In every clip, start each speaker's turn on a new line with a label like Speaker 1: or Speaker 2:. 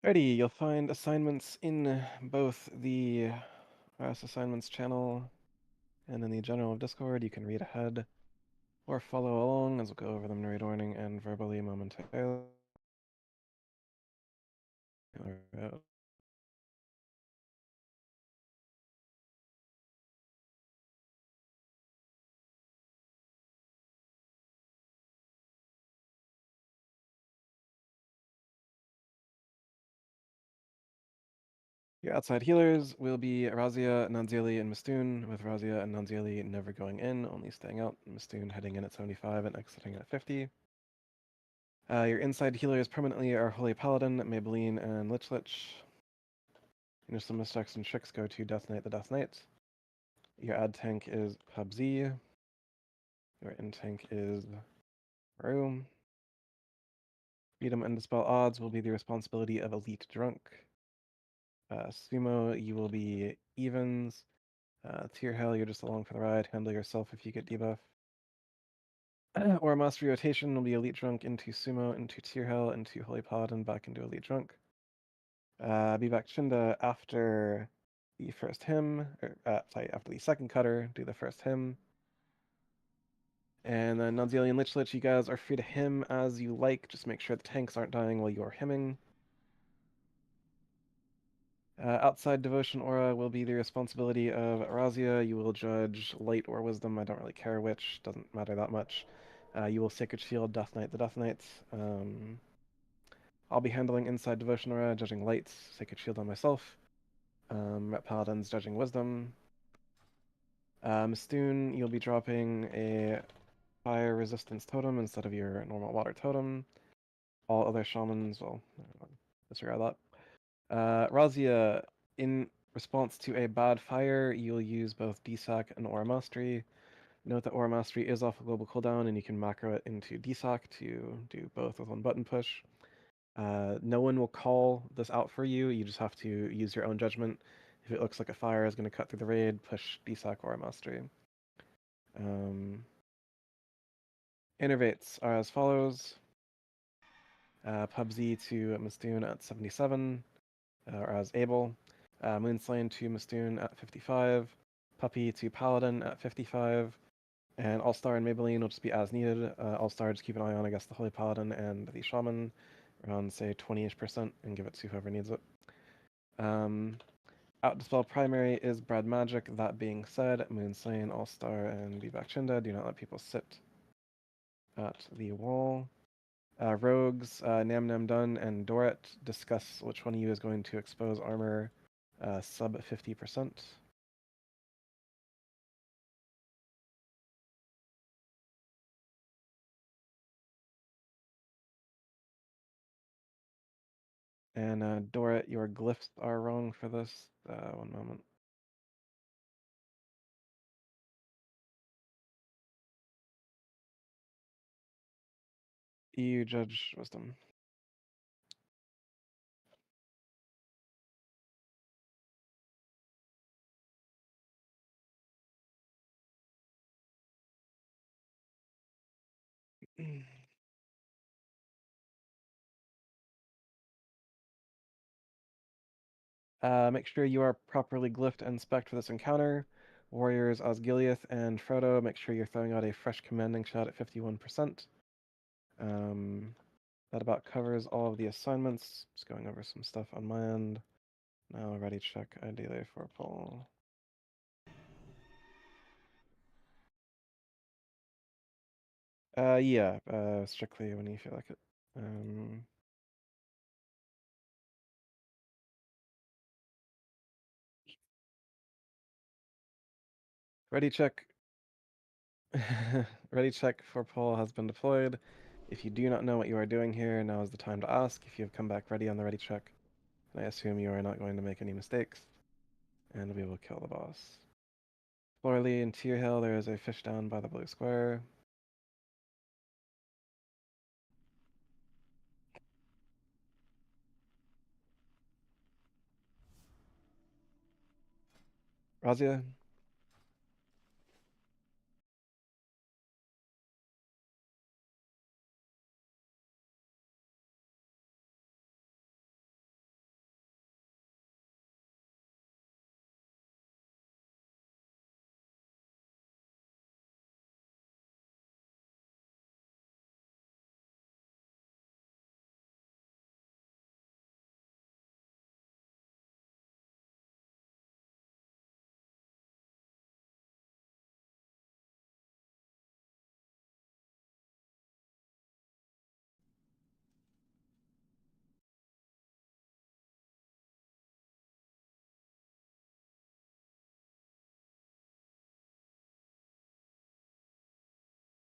Speaker 1: Alrighty, you'll find assignments in both the assignments channel and in the general Discord. You can read ahead or follow along as we'll go over them narrate warning and verbally momentarily. Your outside healers will be Razia, Nanzieli, and Mistoon, with Razia and Nanzieli never going in, only staying out, Mistoon heading in at 75 and exiting at 50. Your inside healers permanently are Holy Paladin, Maybelline, and Lich Lich. Your some mistakes and tricks go to Death Knight the Death Knight. Your ad tank is PUBG. Your in tank is Room. Freedom and Dispel odds will be the responsibility of Elite Drunk. Sumo, you will be Evens. Tier Hell, you're just along for the ride. Handle yourself if you get debuff. Or Mastery Rotation will be Elite Drunk into Sumo, into Tier Hell, into Holy Paladin, back into Elite Drunk. Be back Shinda after the first hymn, or after the second cutter, do the first hymn. And then Nanzieli and Lich Lich, you guys are free to hymn as you like. Just make sure the tanks aren't dying while you're hymning. Outside Devotion Aura will be the responsibility of Razia. You will judge Light or Wisdom. I don't really care which. Doesn't matter that much. You will Sacred Shield Death Knight the Death Knight. I'll be handling Inside Devotion Aura, judging Light, Sacred Shield on myself. Rep Paladins judging Wisdom. Mistoon, you'll be dropping a Fire Resistance Totem instead of your normal Water Totem. All other Shamans, well, disregard that. Razia, in response to a bad fire, you'll use both DSAC and Aura Mastery. Note that Aura Mastery is off a global cooldown, and you can macro it into DSAC to do both with one button push. No one will call this out for you. You just have to use your own judgment. If it looks like a fire is going to cut through the raid, push DSAC Aura Mastery. Innervates are as follows. PUBG to Mistoon at 77, or as able. Moonslain to Mistoon at 55. Puppy to Paladin at 55. And All-Star and Maybelline will just be as needed. All-Star, just keep an eye on, I guess, the Holy Paladin and the Shaman, around, say, 20-ish%, and give it to whoever needs it. Out-Dispel Primary is Brad Magic. That being said, Moonslain, All-Star, and Be Back Chinda do not let people sit at the wall. Rogues, Nam Nam Dun, and Dorit discuss which one of you is going to expose armor sub 50%. And Dorit, your glyphs are wrong for this. One moment. EU Judge Wisdom. Make sure you are properly glyphed and spec'd for this encounter. Warriors Osgiliath and Frodo, make sure you're throwing out a fresh commanding shot at 51%. That about covers all of the assignments. Just going over some stuff on my end. Now ready check ideally for poll. Yeah, strictly when you feel like it. Ready check. Ready check for poll has been deployed. If you do not know what you are doing here, now is the time to ask. If you have come back ready on the ready check, I assume you are not going to make any mistakes, and we will kill the boss. Florally in Tier Hill, there is a fish down by the blue square. Razia.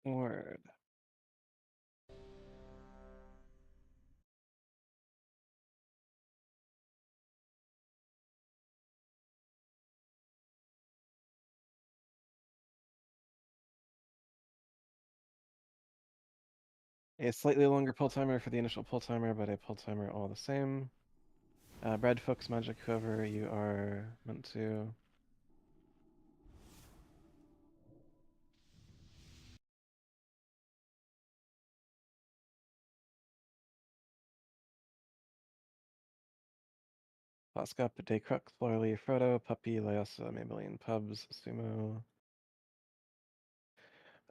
Speaker 1: Word. A slightly longer pull timer for the initial pull timer, but a pull timer all the same. Brad Fuchs, Magic, whoever you are meant to. Foscup, Daycrux, Florally, Frodo, Puppy, Lyosa, Maybelline, Pubs, Sumo.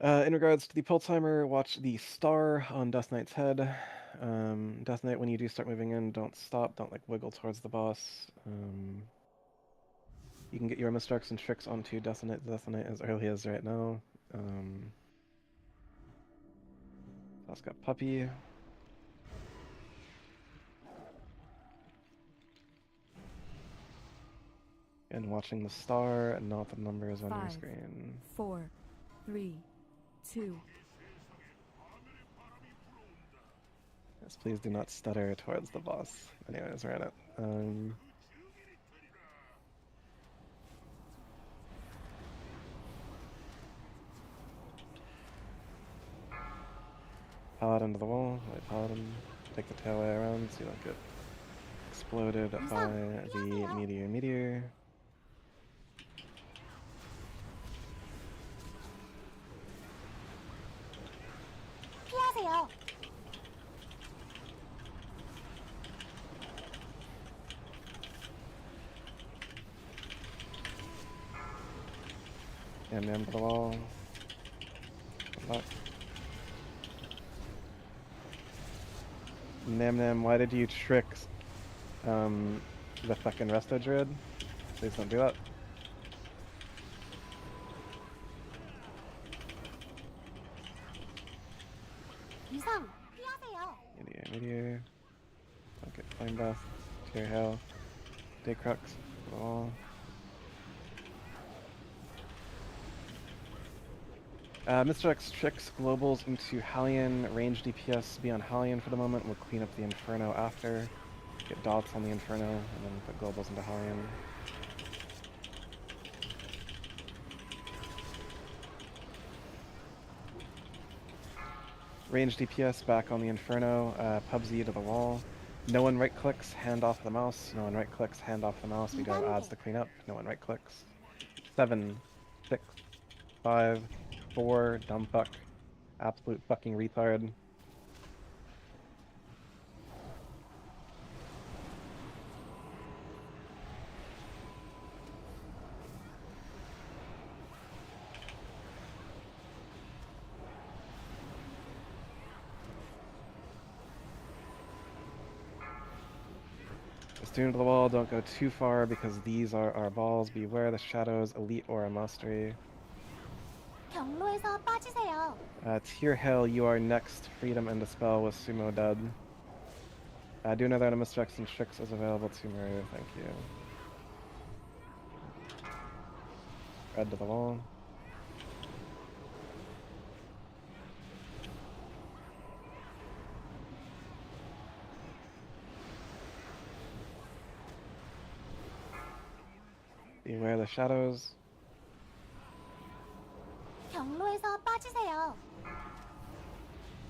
Speaker 1: In regards to the pull timer, watch the star on Death Knight's head. Death Knight, when you do start moving in, don't stop, don't like wiggle towards the boss. You can get your misstrikes and tricks onto Death Knight as early as right now. Foscup, Puppy. And watching the star and not the numbers on your screen.
Speaker 2: 4, 3, 2.
Speaker 1: Yes, please do not stutter towards the boss. Anyways, we're at it. Paladin to the wall. Wait, Paladin. Take the tailway around so you don't get exploded by the meteor.
Speaker 3: 피하세요.
Speaker 1: Yam to the wall. Come back. Nam, why did you trick the fucking Resto Druid? Please don't do that.
Speaker 3: 이상 피하세요.
Speaker 1: Meteor. Don't get flame dust. Tear Hell. Daycrux. To the wall. Mr. X tricks globals into Hallion, range DPS be on Hallion for the moment, we'll clean up the Inferno after, get dots on the Inferno, and then put globals into Hallion. Range DPS back on the Inferno, PUBG to the wall. No one right clicks, hand off the mouse, no one right clicks, hand off the mouse, we go odds to clean up, no one right clicks. 7, 6, 5, 4, dumb fuck. Absolute fucking retard. Stay into the wall, don't go too far because these are our balls. Beware the shadows, elite aura mastery.
Speaker 3: 경로에서 빠지세요.
Speaker 1: Tier Hell, you are next. Freedom and Dispel with Sumo dead. Do another Animus Rex and Tricks is available to Maru, thank you. Red to the wall. Beware the shadows.
Speaker 3: 경로에서 빠지세요.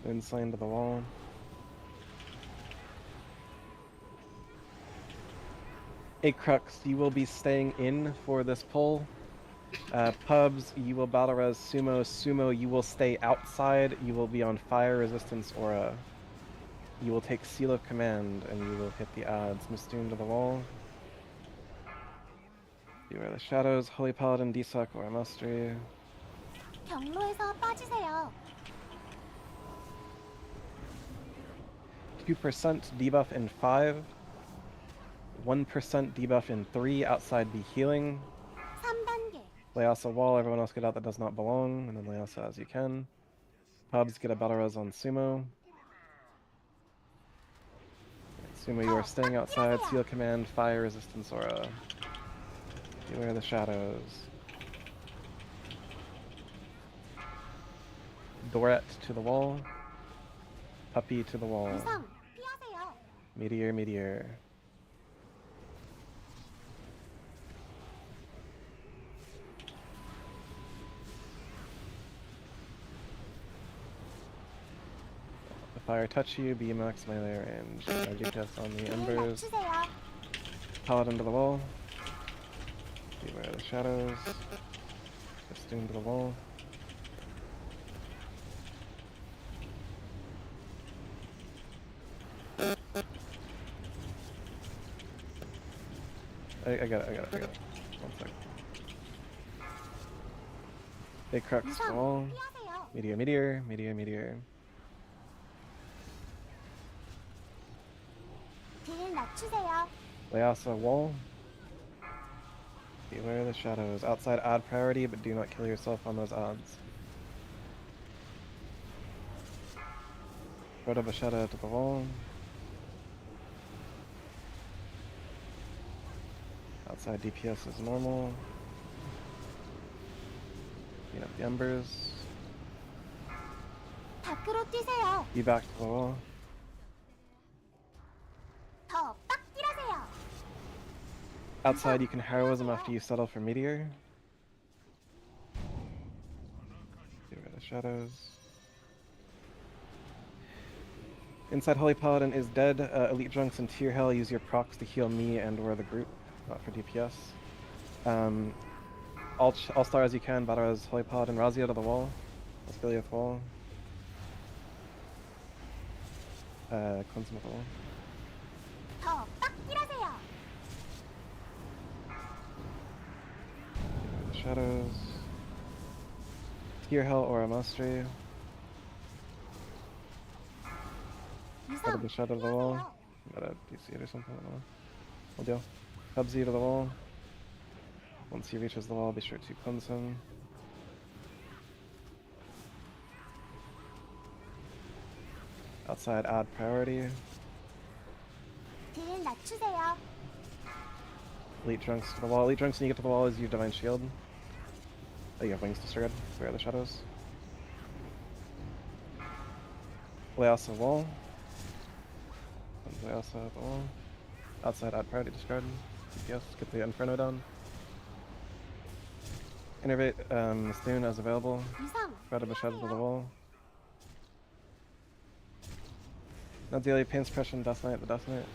Speaker 1: Moon slain to the wall. A Crux, you will be staying in for this pull. Pubs, you will battle res Sumo. Sumo, you will stay outside. You will be on fire resistance aura. You will take Seal of Command and you will hit the odds. Mistoon to the wall. Beware the shadows. Holy Paladin, Desuck, or Mastery.
Speaker 3: 경로에서 빠지세요.
Speaker 1: 2% debuff in 5. 1% debuff in 3. Outside be healing.
Speaker 3: 3단계.
Speaker 1: Lay also wall. Everyone else get out that does not belong. And then lay also as you can. Pubs get a battle res on Sumo. Sumo, you are staying outside. Seal Command, Fire Resistance Aura. Beware the shadows. Doret to the wall. Puppy to the wall.
Speaker 3: 유성, 피하세요.
Speaker 1: Meteor, meteor. The fire touch you, be max melee range. Magic test on the
Speaker 3: 뒤를
Speaker 1: embers.
Speaker 3: 낮추세요.
Speaker 1: Paladin to the wall. Beware the shadows. Festoon to the wall. I got it. One sec. Big crux to the wall.
Speaker 3: 유성, 피하세요.
Speaker 1: Meteor.
Speaker 3: 뒤를 낮추세요.
Speaker 1: Layasa wall. Beware the shadows. Outside odd priority, but do not kill yourself on those odds. Rhoda Bashetta to the wall. Outside DPS is normal. Clean up the embers.
Speaker 3: 밖으로 뛰세요.
Speaker 1: Be back to the wall.
Speaker 3: 더 빡 뛰라세요.
Speaker 1: Outside you can heroism after you settle for meteor. Beware the shadows. Inside Holy Paladin is dead. Elite Drunks and Tier Hell use your procs to heal me and or the group, not for DPS. All star as you can, battle as Holy Paladin, Razia to the wall. Osgiliath wall. Cleanse him with the wall.
Speaker 3: 더 빡 뛰라세요.
Speaker 1: The shadows. Tier Hell or a Mastery. Out of
Speaker 3: 유성,
Speaker 1: the shadow of the wall.
Speaker 3: 피하세요.
Speaker 1: Got a DC it or something, I don't know. We'll deal. Hubsy to the wall. Once he reaches the wall, be sure to cleanse him. Outside odd priority.
Speaker 3: 뒤를 낮추세요.
Speaker 1: Elite Drunks to the wall. Elite Drunks when you get to the wall is your Divine Shield. Oh, you have Wings Disregard. Where are the shadows? Layasa wall. Layasa at the wall. Outside odd priority discard. DPS, get the Inferno down. Innervate Mistoon as available.
Speaker 3: 유성,
Speaker 1: Rhoda Bashetta to the
Speaker 3: 피하세요.
Speaker 1: wall. Nadzieli, Pain Suppression, Death Knight, the Death Knight.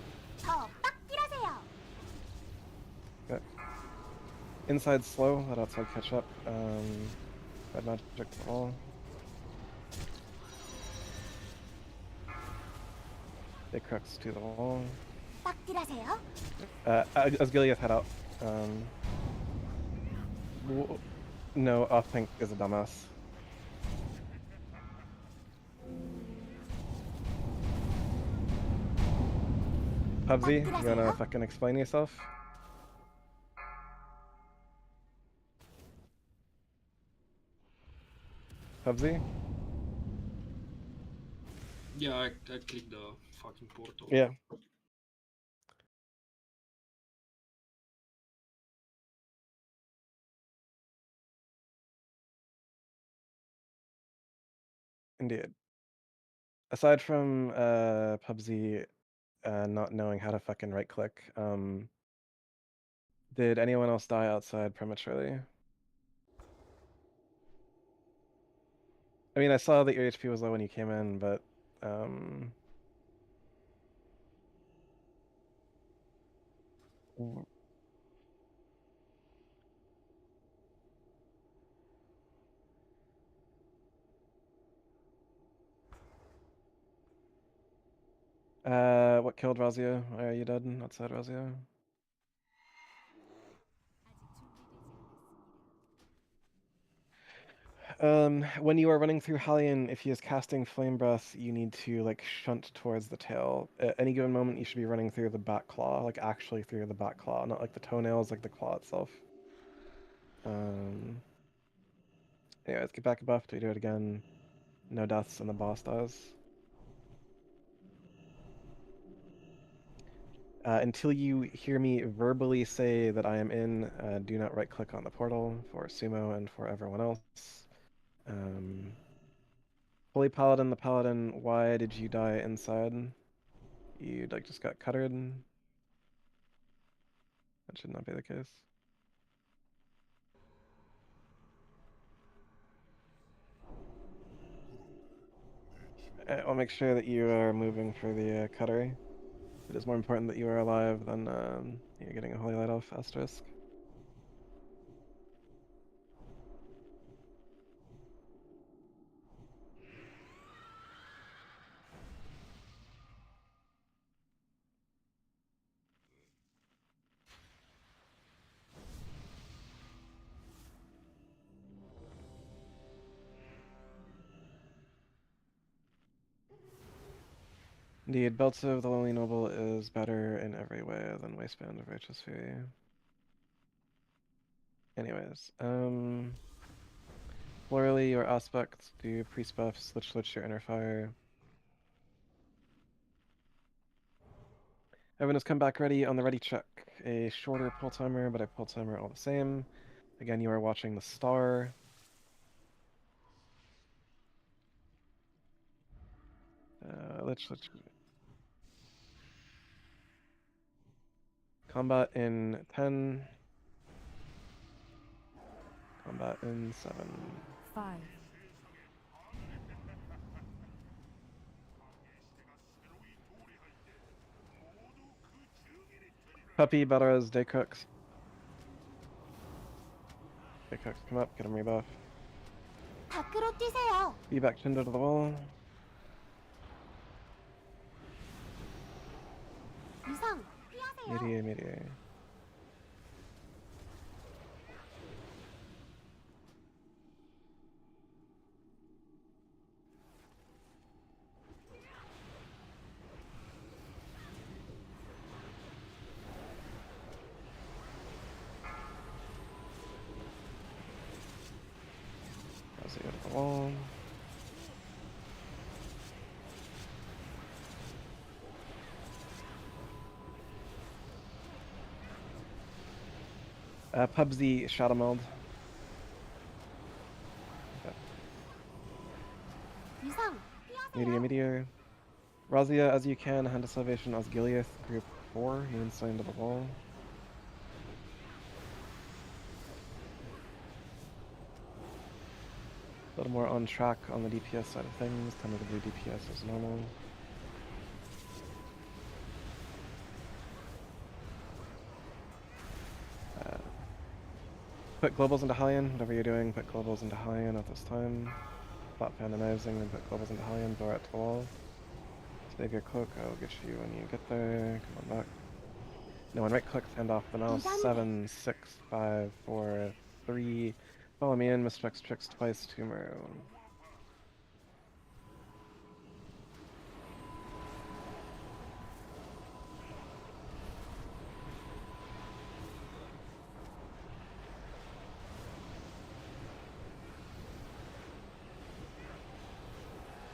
Speaker 3: 더 빡 뛰라세요.
Speaker 1: Okay. Inside slow, let outside catch up. Red Magic to the wall. Big Crux to the wall.
Speaker 3: 빡 뛰라세요.
Speaker 1: Osgiliath head out. No, off pink is a dumbass. Pubsy, you wanna fucking explain yourself? Pubsy?
Speaker 4: Yeah, I clicked the fucking portal.
Speaker 1: Yeah. Indeed. Aside from Pubsy not knowing how to fucking right click, Did anyone else die outside prematurely? I mean, I saw that your HP was low when you came in, but what killed Razia? Are you dead outside Razia? When you are running through Hellion, if he is casting Flame Breath, you need to like shunt towards the tail. At any given moment, you should be running through the back claw, like actually through the back claw, not like the toenails, like the claw itself. Anyways, get back a buff. Do we do it again? No deaths and the boss dies. Until you hear me verbally say that I am in, do not right-click on the portal for Sumo and for everyone else. Holy Paladin, the Paladin, why did you die inside? You like just got cuttered? That should not be the case. I'll make sure that you are moving for the cutter. It is more important that you are alive than you're getting a Holy Light off asterisk. Indeed, Belts of the Lonely Noble is better in every way than Waistband of Righteous Fury. Anyways, Florally, your aspects do priest buff, switch your inner fire. Everyone has come back ready on the ready check. A shorter pull timer, but a pull timer all the same. Again, you are watching the star. Let's combat in 10. Combat in 7.
Speaker 2: 5,
Speaker 1: Puppy, Belleras, Day Cooks. Day Cooks, come up, get him rebuff.
Speaker 3: 밖으로 뛰세요.
Speaker 1: Be back pinned to the wall.
Speaker 3: 유성, 피하세요.
Speaker 1: Media. As I go to the wall. Pubsy Shadow Meld. Okay.
Speaker 3: 유성, 피하세요.
Speaker 1: Meteor. Razia, as you can, Hand of Salvation, Osgiliath, group 4, he inside into the wall. A little more on track on the DPS side of things, tentatively DPS as normal. Put globals into Hellion, whatever you're doing, put globals into Hellion at this time. Flat Phantomizing, then put globals into Hellion, throw it to the wall. Save your cloak, I'll get you when you get there. Come on back. No one right click, hand off the mouse. 7, 6, 5, 4, 3. Follow me in, Mistrix tricks twice, tumor.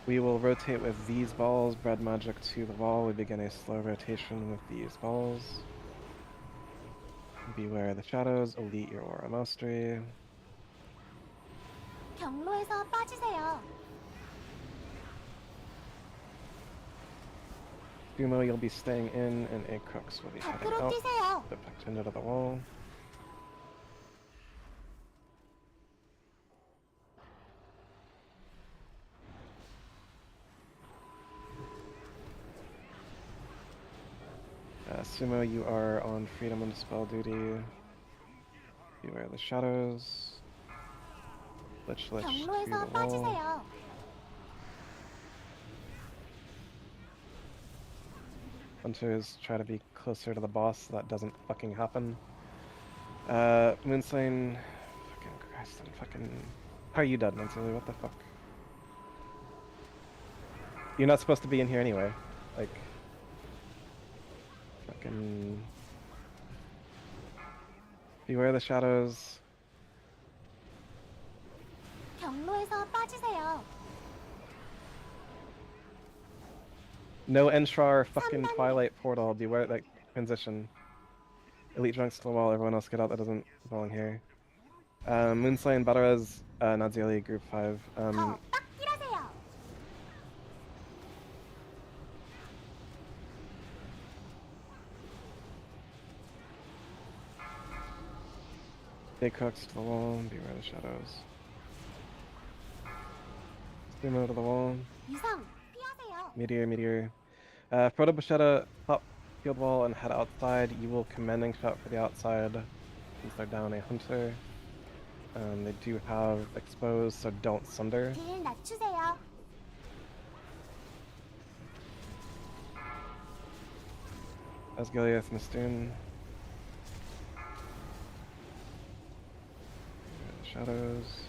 Speaker 1: We will rotate with these balls, bread magic to the wall. We begin a slow rotation with these balls. Beware the shadows, elite your aura mastery.
Speaker 3: 경로에서 빠지세요.
Speaker 1: Sumo, you'll be staying in, and Egg Cooks will be heading
Speaker 3: 밖으로
Speaker 1: out.
Speaker 3: 뛰세요.
Speaker 1: Put back into the wall. Sumo, you are on Freedom and Dispel duty. Beware the shadows. Lich to
Speaker 3: 경로에서
Speaker 1: the wall.
Speaker 3: 빠지세요.
Speaker 1: Hunters try to be closer to the boss. That doesn't fucking happen. Moonslane. Fucking Christ and fucking. How are you dead, Nancy? What the fuck? You're not supposed to be in here anyway. Like. Fucking. Beware the shadows.
Speaker 3: 경로에서 빠지세요.
Speaker 1: No Enshra or fucking Twilight Portal. Beware that transition. Elite Drunks to the wall. Everyone else get out that doesn't belong here. Moonslane, Batarez, Nadzieli, Group 5.
Speaker 3: 더 딱 일하세요.
Speaker 1: Stay cooks to the wall. Beware the shadows. Sumo to the wall.
Speaker 3: 유성 피하세요.
Speaker 1: Meteor. Proto Bushetta, top field wall and head outside. You will commanding shot for the outside since they're down a hunter. They do have exposed, so don't sunder.
Speaker 3: 딜 낮추세요.
Speaker 1: Asgiliath, Mistoon. Shadows.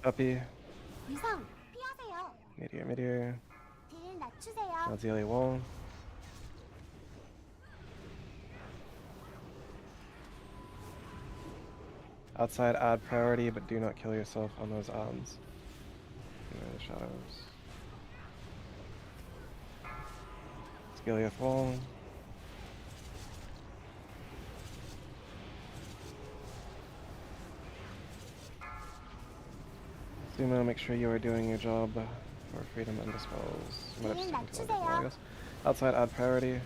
Speaker 1: Uppy.
Speaker 3: 유성 피하세요.
Speaker 1: Meteor.
Speaker 3: 딜 낮추세요.
Speaker 1: Nadzieli wall. Outside, add priority, but do not kill yourself on those odds. Beware the shadows. Asgiliath wall. Sumo, make sure you are doing your job for freedom and dispels. You might have just taken too long to get the wall, I guess. Outside, add priority.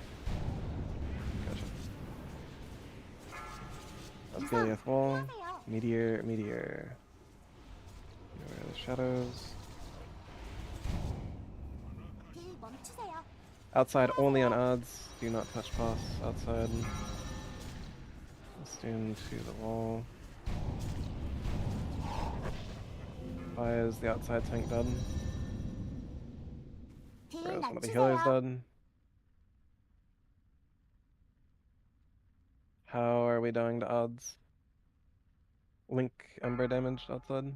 Speaker 1: Gotcha. Asgiliath wall.
Speaker 3: 피하세요.
Speaker 1: Meteor. Beware the shadows.
Speaker 3: 딜 멈추세요.
Speaker 1: Outside, only on odds. Do not touch boss. Outside. Stand to the wall. Why is the outside tank dead?
Speaker 3: 딜
Speaker 1: Whereas one of the healers
Speaker 3: 낮추세요.
Speaker 1: dead. How are we dying to odds? Link Ember damage outside.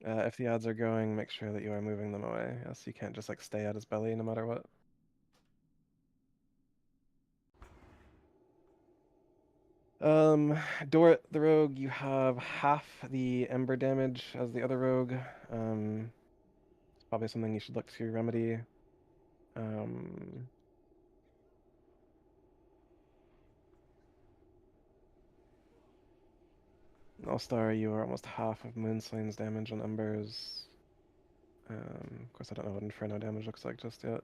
Speaker 1: If the odds are going, make sure that you are moving them away. Else you can't just like stay at his belly no matter what. Dorit the rogue, you have half the ember damage as the other rogue. It's probably something you should look to remedy. All-Star, you are almost half of Moonslane's damage on embers. Of course, I don't know what Inferno damage looks like just yet.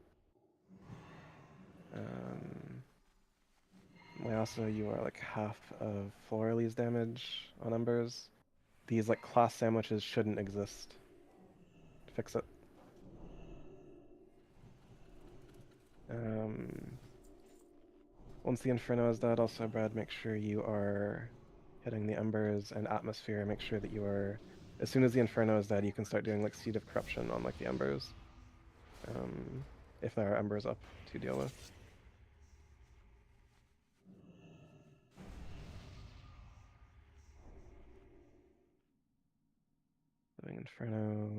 Speaker 1: Mayasa, you are like half of Florally's damage on embers. These like class sandwiches shouldn't exist. Fix it. Once the Inferno is dead, also Brad, make sure you are hitting the embers and atmosphere. Make sure that you are, as soon as the Inferno is dead, you can start doing like Seed of Corruption on like the embers. If there are embers up to deal with. Living Inferno.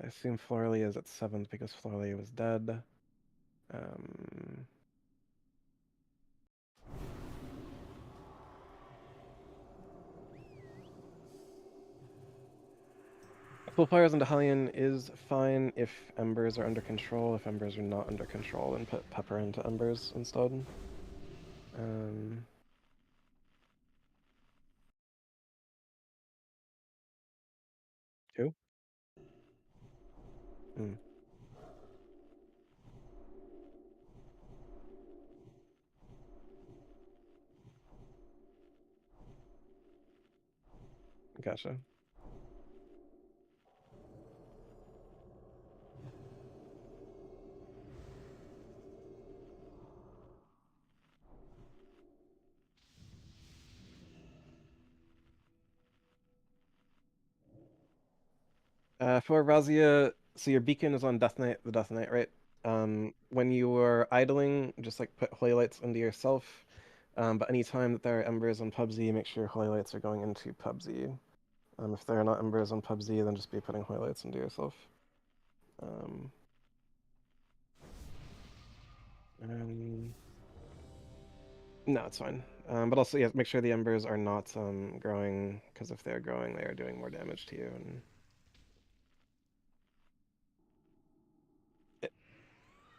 Speaker 1: I assume Florally is at 7th because Florally was dead. Full fires into Hellion is fine if embers are under control. If embers are not under control, then put pepper into embers instead. Two? Mm. Gotcha. For Razia, so your beacon is on Death Knight, the Death Knight, right? When you are idling, just like put holy lights into yourself. But anytime that there are embers on PUBG, make sure holy lights are going into PUBG. If there are not embers on PUBG, then just be putting holy lights into yourself. No, it's fine. But also, yeah, make sure the embers are not growing, because if they're growing, they are doing more damage to you. And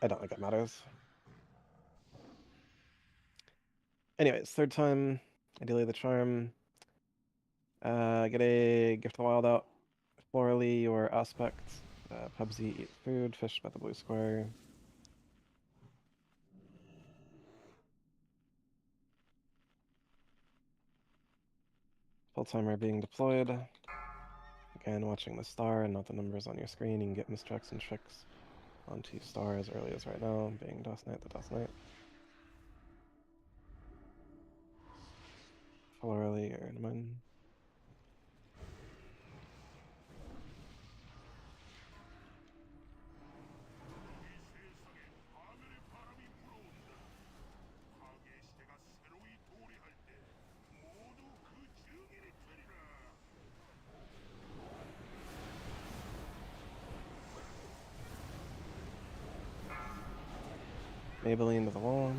Speaker 1: I don't think that matters. Anyways, third time, ideally the charm. Get a Gift of the Wild out. Florally or Aspect. PUBG, eat food, fish by the blue square. Full timer being deployed. Again, watching the star and not the numbers on your screen. You can get mistracks and tricks onto star as early as right now, being DOS Knight, the DOS Knight. Florally or Inman. Maybelline to the wall.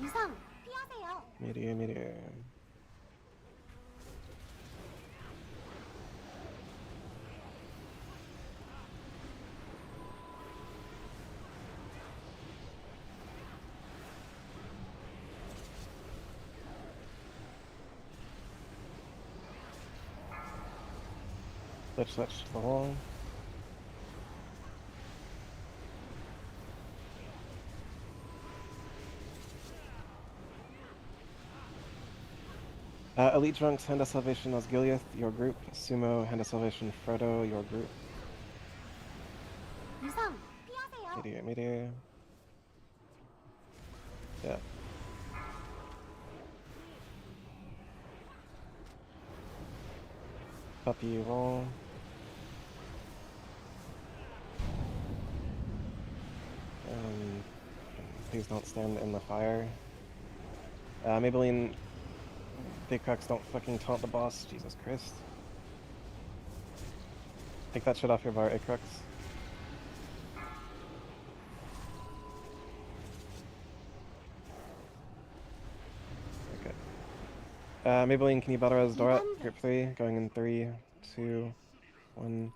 Speaker 3: 위성 피하세요.
Speaker 1: Meteor, meteor. Switch to the wall. Elite Drunks, Hand of Salvation Osgiliath, your group. Sumo, Hand of Salvation Frodo, your group.
Speaker 3: 위성 피하세요.
Speaker 1: Meteor, meteor. Yeah. Puppy wall. Please don't stand in the fire. Maybelline, Big Crux, don't fucking taunt the boss. Jesus Christ. Take that shit off your bar, Acrux. Okay. Maybelline, can you battle res Dorat? Group 3, going in 3, 2, 1.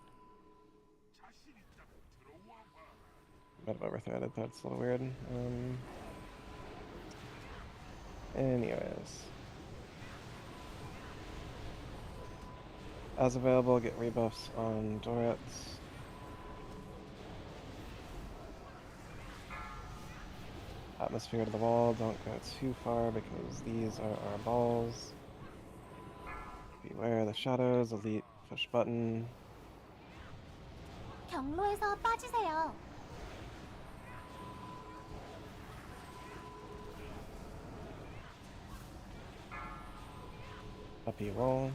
Speaker 1: Might have overthreaded, that's a little weird. Anyways. As available, get rebuffs on Dorats. Atmosphere to the wall, don't go too far because these are our balls. Beware the shadows, elite push button.
Speaker 3: 경로에서 빠지세요.
Speaker 1: Puppy roll.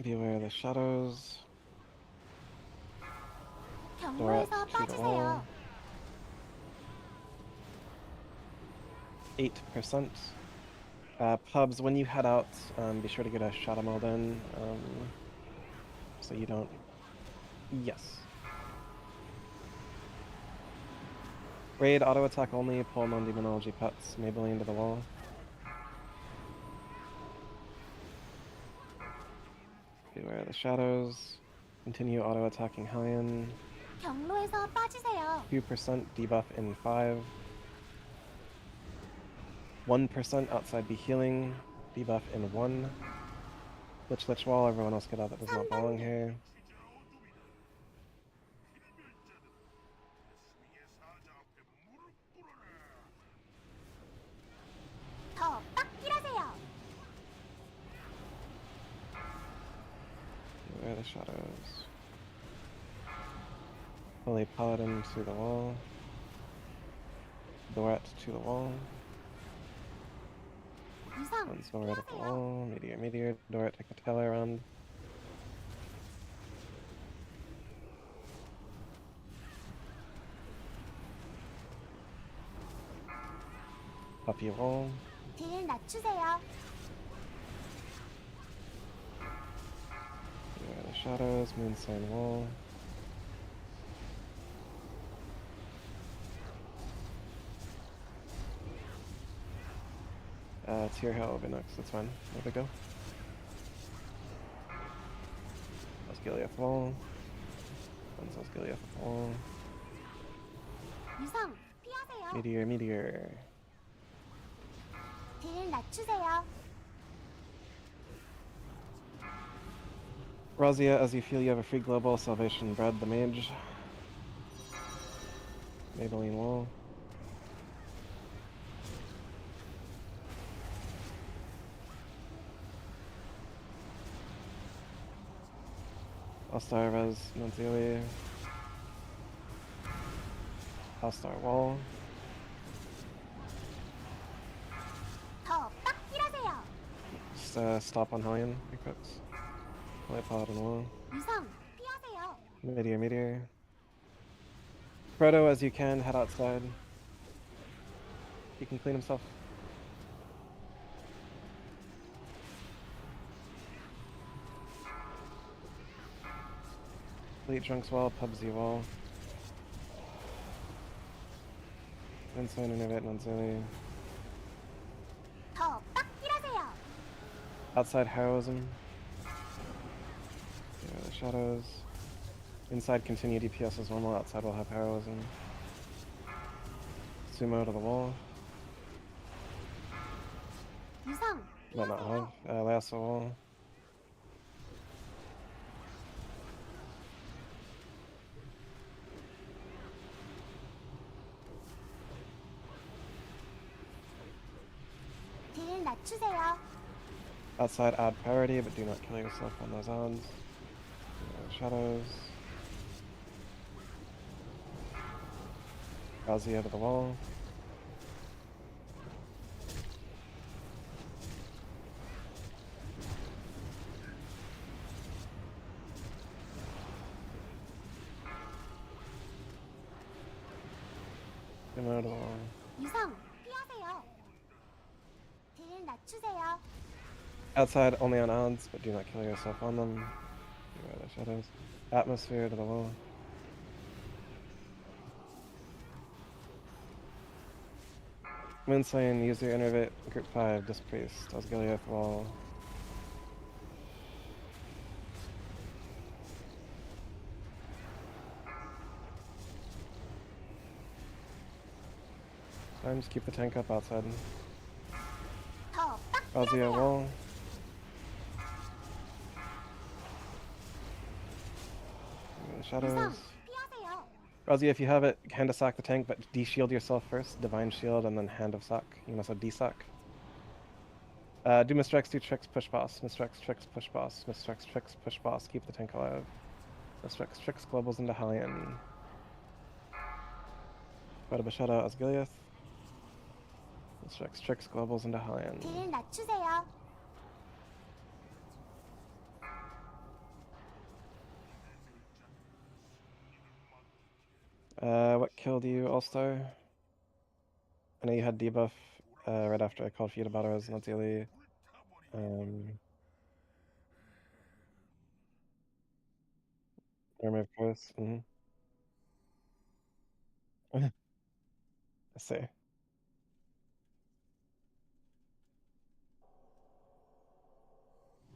Speaker 1: Beware the shadows.
Speaker 3: 경로에서
Speaker 1: to the wall.
Speaker 3: 빠지세요.
Speaker 1: 8%. Pubs, when you head out, be sure to get a Shadow Meld in, so you don't... Yes. Raid, auto attack only, pull non-demonology pets, Maybelline to the wall. Beware the shadows. Continue auto-attacking Hellion.
Speaker 3: 경로에서 빠지세요.
Speaker 1: 2% debuff in 5. 1% outside be healing. Debuff in 1. Lich wall, everyone else get out that does not belong here.
Speaker 3: 더 빡딜하세요.
Speaker 1: Where are the shadows? Holy Paladin to the wall. Dorat to the wall.
Speaker 3: 유성
Speaker 1: One's Dorat at the
Speaker 3: 피하세요.
Speaker 1: wall. Meteor. Dorat, take the tail around. Puppy wall.
Speaker 3: 딜 낮추세요.
Speaker 1: Where are the shadows? Moonsign wall. Tier Hill will be next, that's fine. There we go. Osgiliath wall. One's Osgiliath wall.
Speaker 3: 유성 피하세요.
Speaker 1: Meteor.
Speaker 3: 딜 낮추세요.
Speaker 1: Razia, as you feel you have a free global, Salvation Bread the Mage. Maybelline wall. All-Star Res Nunzili. All-Star wall.
Speaker 3: 더 빡딜하세요.
Speaker 1: Just stop on Hellion, equips. Holy Paladin wall.
Speaker 3: 유성 피하세요.
Speaker 1: Meteor. Frodo, as you can, head outside. He can clean himself. Fleet Drunks wall, Pubsy wall. Ensign Innovate Nunzili.
Speaker 3: 더 빡딜하세요.
Speaker 1: Outside heroism. There are the shadows. Inside continue DPS as normal, outside will have heroism. Sumo to the wall.
Speaker 3: 유성
Speaker 1: Might not
Speaker 3: 피하세요.
Speaker 1: have. Lasso wall.
Speaker 3: 딜 낮추세요.
Speaker 1: Outside add priority, but do not kill yourself on those odds. Shadows. Razia to the wall. Sumo to the wall.
Speaker 3: 유성 피하세요. 딜 낮추세요.
Speaker 1: Outside only on odds, but do not kill yourself on them. Beware the shadows. Atmosphere to the wall. Moonslane, use your innervate. Group 5, Dispriest. Osgiliath wall. Fine, just keep the tank up outside.
Speaker 3: 더
Speaker 1: Razia
Speaker 3: 빡딜하세요.
Speaker 1: wall. The
Speaker 3: 유성
Speaker 1: shadows.
Speaker 3: 피하세요.
Speaker 1: Razia, if you have it, hand of sack the tank, but de-shield yourself first. Divine shield, and then hand of sack. You can also de-sack. Do Mr. X, do tricks, push boss. Mr. X, tricks, push boss. Mr. X, tricks, push boss. Keep the tank alive. Mr. X, tricks, globals into Hellion. Go to Bashada, Osgiliath. Mr. X, tricks, globals into Hellion.
Speaker 3: 딜 낮추세요.
Speaker 1: What killed you, All-Star? I know you had debuff right after I called for you to battle as Nunzili. Armor of Course. I see.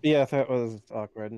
Speaker 1: Yeah, I thought it was awkward.